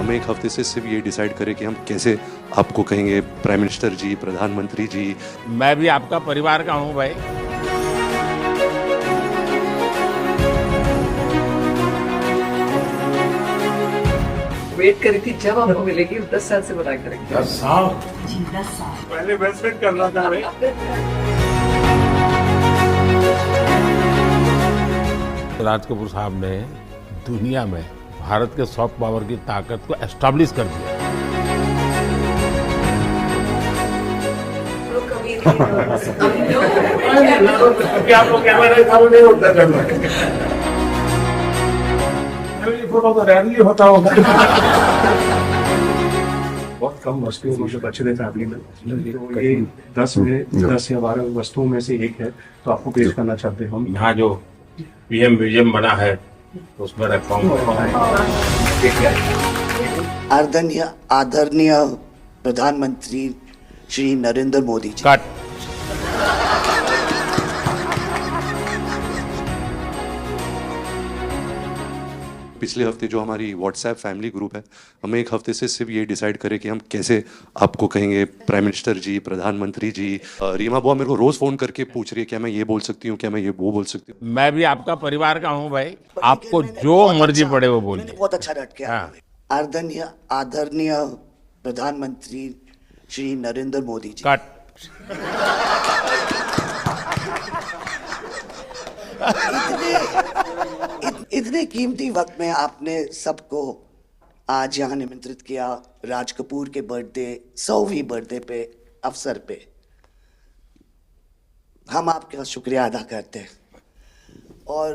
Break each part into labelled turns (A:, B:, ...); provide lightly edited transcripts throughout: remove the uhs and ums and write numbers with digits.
A: हमें एक हफ्ते से सिर्फ ये डिसाइड करें कि हम कैसे आपको कहेंगे प्राइम मिनिस्टर जी, प्रधानमंत्री जी।
B: मैं भी आपका परिवार का हूं भाई।
C: वेट करी थी जब आपको मिलेगी 10 साल से बना करेंगे।
B: 10 साल
D: जी 10 साल
B: पहले वेट कर रहा था भाई। राज कपूर साहब ने दुनिया में भारत के सॉफ्ट पावर की ताकत को एस्टैब्लिश कर दिया।
E: क्या तो कैमरा चालू नहीं होता करना फोटो तो रैली होता होगा। बहुत कम वस्तुओं में जो बचे थे फैमिली में, तो ये 10 या 12 वस्तुओं में से एक है, तो आपको पेश करना चाहते हैं हम।
B: यहाँ जो पीएम म्यूजियम बना है उसमें रखवाऊंगा।
F: आदरणीय प्रधानमंत्री श्री नरेंद्र मोदी जी।
B: कट।
A: पिछले हफ्ते जो हमारी व्हाट्सएप फैमिली ग्रुप है, हमें एक हफ्ते से सिर्फ ये डिसाइड करें कि हम कैसे आपको कहेंगे प्राइम मिनिस्टर जी, प्रधानमंत्री जी। रीमा बुआ मेरे को रोज फोन करके पूछ रही है क्या मैं ये बोल सकती हूँ, क्या मैं ये वो बोल सकती हूँ।
B: मैं भी आपका परिवार का हूं भाई, आपको जो मर्जी पड़े वो बोलिए।
F: बहुत अच्छा रट के
B: हाँ।
F: आदरणीय प्रधानमंत्री श्री नरेंद्र मोदी जी।
B: कट।
F: इतने कीमती वक्त में आपने सबको आज यहाँ निमंत्रित किया राज कपूर के बर्थडे 100वीं बर्थडे पे अवसर पे। हम आपका शुक्रिया अदा करते हैं। और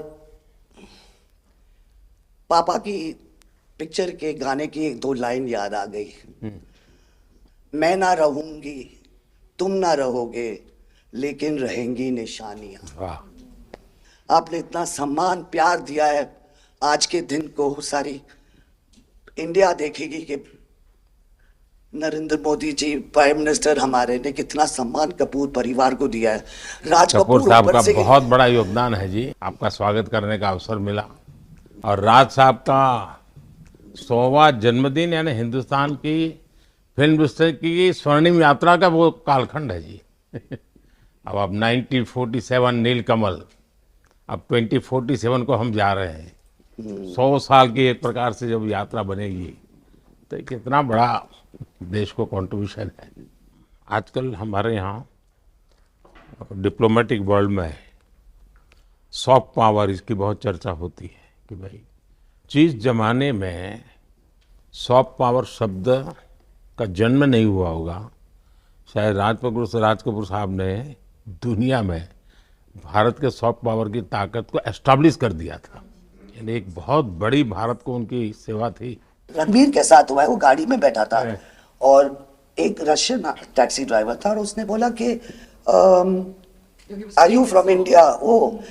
F: पापा की पिक्चर के गाने की 1-2 लाइन याद आ गई। मैं ना रहूंगी, तुम ना रहोगे, लेकिन रहेंगी निशानियां।
B: वाह।
F: आपने इतना सम्मान प्यार दिया है, आज के दिन को सारी इंडिया देखेगी कि नरेंद्र मोदी जी प्राइम मिनिस्टर हमारे ने कितना सम्मान कपूर परिवार को दिया है। राज
B: कपूर साहब का
F: ऊपर से
B: बहुत बड़ा योगदान है जी। आपका स्वागत करने का अवसर मिला और राज साहब का 100वां जन्मदिन यानी हिंदुस्तान की फिल्म इंडस्ट्री की स्वर्णिम यात्रा का वो कालखंड है जी। अब 1947 नीलकमल, अब 2047 को हम जा रहे हैं। 100 साल की एक प्रकार से जब यात्रा बनेगी तो कितना बड़ा देश को कंट्रीब्यूशन है। आजकल हमारे यहाँ डिप्लोमेटिक वर्ल्ड में सॉफ्ट पावर इसकी बहुत चर्चा होती है कि भाई जिस जमाने में सॉफ्ट पावर शब्द का जन्म नहीं हुआ होगा, शायद राज कपूर साहब ने दुनिया में भारत के सॉफ्ट पावर की ताकत को एस्टैब्लिश कर दिया था। यानी एक बहुत बड़ी भारत को उनकी सेवा थी।
F: रणबीर के साथ हुआ है, वो गाड़ी में बैठा था और एक रशियन टैक्सी ड्राइवर था और उसने बोला कि are you from India?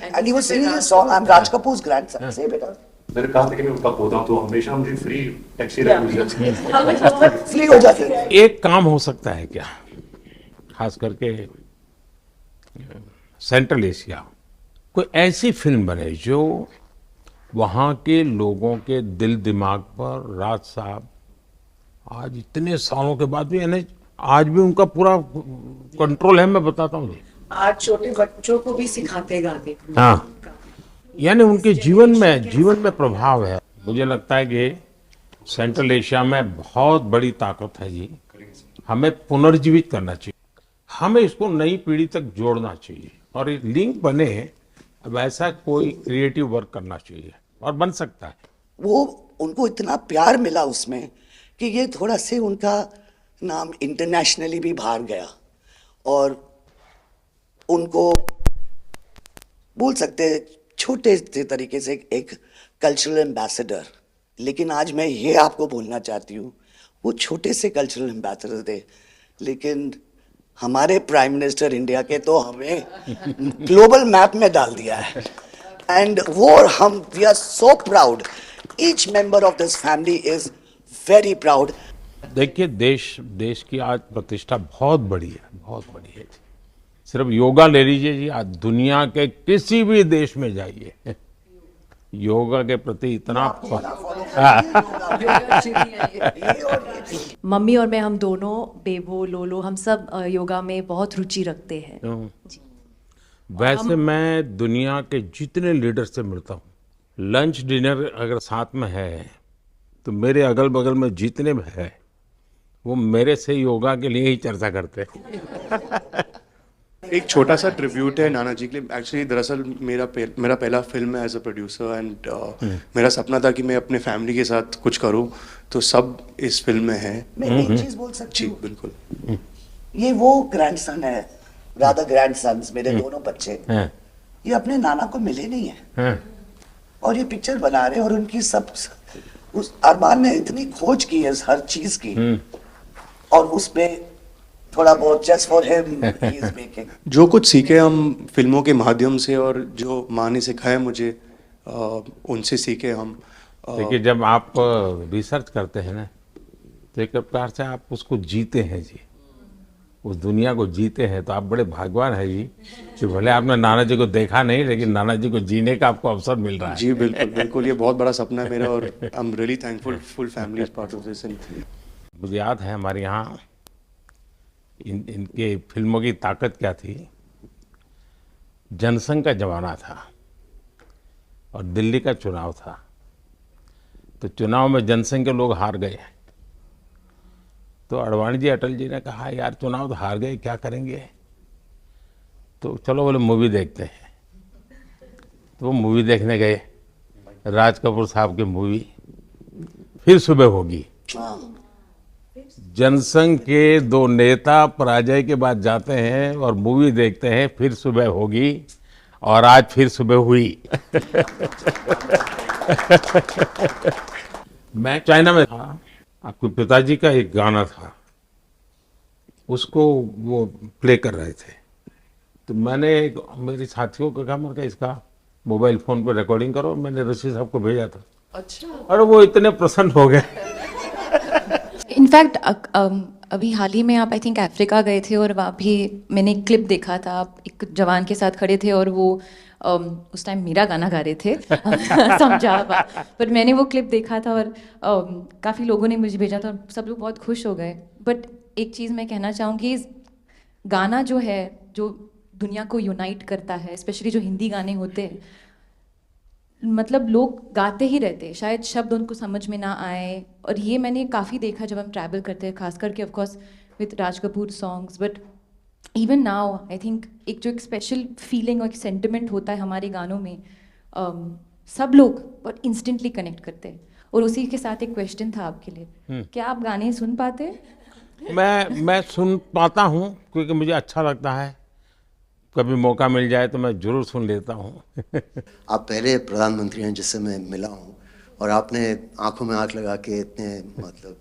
F: And he was singing a song, I am Raj Kapoor's grandson. से बेटा
E: मैंने कहा था कि मैं उनका पोता हूं, तो हमेशा मुझे फ्री टैक्सी राइड
F: फ्री हो जाती है।
B: एक काम हो सकता है क्या, खास करके सेंट्रल एशिया, कोई ऐसी फिल्म बने जो वहाँ के लोगों के दिल दिमाग पर राज साहब आज इतने सालों के बाद भी, यानी आज भी उनका पूरा कंट्रोल है। मैं बताता हूँ जी,
C: आज छोटे बच्चों को भी सिखाते गाते।
B: हाँ, यानी उनके जीवन में प्रभाव है। मुझे लगता है कि सेंट्रल एशिया में बहुत बड़ी ताकत है जी। हमें पुनर्जीवित करना चाहिए, हमें इसको नई पीढ़ी तक जोड़ना चाहिए और एक लिंक बने। अब ऐसा कोई क्रिएटिव वर्क करना चाहिए और बन सकता है।
F: वो उनको इतना प्यार मिला उसमें कि ये थोड़ा से उनका नाम इंटरनेशनली भी बाहर गया और उनको बोल सकते हैं छोटे से तरीके से एक कल्चरल एम्बेसडर। लेकिन आज मैं ये आपको बोलना चाहती हूँ, वो छोटे से कल्चरल एम्बेसडर थे, लेकिन हमारे प्राइम मिनिस्टर इंडिया के तो हमें ग्लोबल मैप में डाल दिया है। एंड वो हम we are so proud, each member of this family is very proud.
B: देखिए देश की आज प्रतिष्ठा बहुत बड़ी है, बहुत बड़ी है। सिर्फ योगा ले लीजिए जी, आज दुनिया के किसी भी देश में जाइए, योगा के प्रति इतना
D: मम्मी और मैं, हम दोनों, बेबो, लोलो, हम सब योगा में बहुत रुचि रखते हैं।
B: वैसे मैं दुनिया के जितने लीडर से मिलता हूँ, लंच डिनर अगर साथ में है तो मेरे अगल बगल में जितने भी है वो मेरे से योगा के लिए ही चर्चा करते हैं।
E: एक छोटा सा ट्रिब्यूट है नाना जी के लिए। एक्चुअली दरअसल मेरा पहला फिल्म है एज अ प्रोड्यूसर, एंड मेरा सपना था कि मैं अपने फैमिली के साथ कुछ करूं, तो सब इस फिल्म में है।
F: मैं एक चीज बोल सकती
E: जी
F: हूँ,
E: बिल्कुल।
F: ये वो ग्रैंडसन है, राधा ग्रैंडसन्स, मेरे दोनों बच्चे,
B: हैं,
F: ये अपने नाना को मिले नहीं है
B: हैं।
F: और ये पिक्चर बना रहे हैं, और उनकी सब उस अरमान ने इतनी खोज की है हर चीज की, और उसमें थोड़ा बहुत just for him he is making.
E: जो कुछ सीखे हम फिल्मों के माध्यम से, और जो माँ ने सिखाया मुझे, उनसे सीखे हम।
B: देखिए, जब आप रिसर्च करते हैं ना तो एक प्रकार से आप उसको जीते हैं जी, उस दुनिया को जीते हैं। तो आप बड़े भाग्यवान हैं जी कि भले आपने नाना जी को देखा नहीं, लेकिन नाना जी को जीने का आपको अवसर मिल रहा है।
E: जी बिल्कुल बिल्कुल, ये बहुत बड़ा सपना है मेरा, और I am really thankful, full family is part of this.
B: मुझे याद है हमारे यहाँ इनके फिल्मों की ताकत क्या थी। जनसंघ का जमाना था और दिल्ली का चुनाव था, तो चुनाव में जनसंघ के लोग हार गए। तो अडवाणी जी, अटल जी ने कहा यार चुनाव तो हार गए, क्या करेंगे, तो चलो बोले मूवी देखते हैं। तो वो मूवी देखने गए, राज कपूर साहब की मूवी फिर सुबह होगी। जनसंघ के दो नेता पराजय के बाद जाते हैं और मूवी देखते हैं फिर सुबह होगी, और आज फिर सुबह हुई। मैं चाइना में था, आपके पिताजी का एक गाना था, उसको वो प्ले कर रहे थे। तो मैंने मेरे साथियों को कहा, मैंने इसका मोबाइल फोन पर रिकॉर्डिंग करो। मैंने ऋषि साहब को भेजा था।
C: अच्छा,
B: और वो इतने प्रसन्न हो गए।
D: इनफैक्ट अभी हाल ही में आप आई थिंक अफ्रीका गए थे, और वहाँ भी मैंने एक क्लिप देखा था, आप एक जवान के साथ खड़े थे और वो उस टाइम मेरा गाना गा रहे थे। समझा, पर मैंने वो क्लिप देखा था और काफ़ी लोगों ने मुझे भेजा था और सब लोग बहुत खुश हो गए। बट एक चीज़ मैं कहना चाहूँगी, गाना जो है, जो दुनिया को यूनाइट करता है, स्पेशली जो हिंदी गाने होते हैं, मतलब लोग गाते ही रहते हैं, शायद शब्द उनको समझ में ना आए। और ये मैंने काफ़ी देखा जब हम ट्रैवल करते हैं, खास करके of course with Raj Kapoor songs, but even now I think एक जो एक स्पेशल फीलिंग और एक सेंटिमेंट होता है हमारे गानों में, सब लोग बहुत इंस्टेंटली कनेक्ट करते हैं। और उसी के साथ एक क्वेश्चन था आपके लिए, क्या आप गाने सुन पाते हैं?
B: मैं सुन पाता हूँ, क्योंकि मुझे अच्छा लगता है। कभी मौका मिल जाए तो मैं जरूर सुन लेता हूँ।
G: आप पहले प्रधानमंत्री हैं जिससे मैं मिला हूँ, और आपने आंखों में आंख लगा के इतने मतलब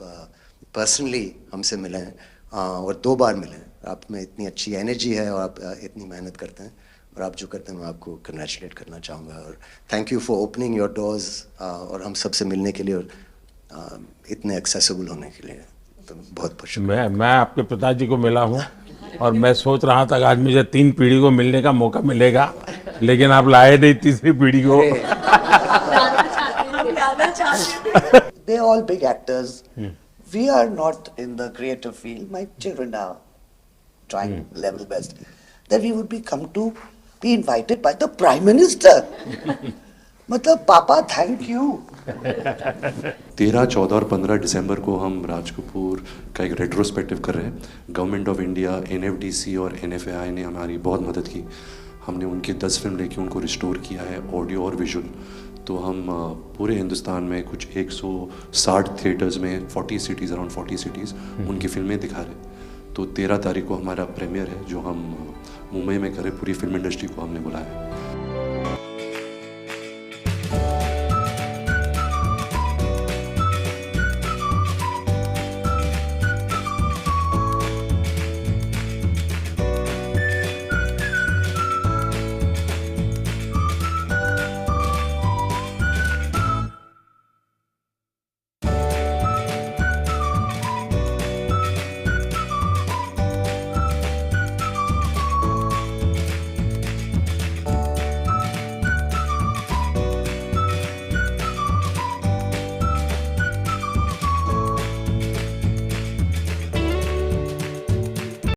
G: पर्सनली हमसे मिले हैं, और 2 बार मिले हैं। आप में इतनी अच्छी एनर्जी है और आप इतनी मेहनत करते हैं, और आप जो करते हैं मैं आपको कंग्रेचुलेट करना चाहूँगा। और thank you for opening your doors, और हम सबसे मिलने के लिए और इतने एक्सेसिबल होने के लिए, तो बहुत बहुत शुक्रिया।
B: मैं आपके पिताजी को मिला हूँ, और मैं सोच रहा था कि आज मुझे 3 पीढ़ी को मिलने का मौका मिलेगा, लेकिन आप लाए नहीं तीसरी पीढ़ी को।
F: They're all big actors. We are not in the creative field. My children are trying level best. That we would be invited by the Prime Minister. मतलब पापा थैंक यू।
A: 13, 14 और 15 दिसंबर को हम राज कपूर का एक रेट्रोस्पेक्टिव कर रहे हैं। गवर्नमेंट ऑफ इंडिया, NFDC और NFAI ने हमारी बहुत मदद की। हमने उनकी 10 फिल्म लेके उनको रिस्टोर किया है, ऑडियो और विजुअल। तो हम पूरे हिंदुस्तान में कुछ 160 थिएटर्स में 40 सिटीज़, अराउंड 40 सिटीज़ उनकी फिल्में दिखा रहे हैं। तो 13 तारीख को हमारा प्रीमियर है, जो हम मुंबई में करें। पूरी फिल्म इंडस्ट्री को हमने बुलाया है।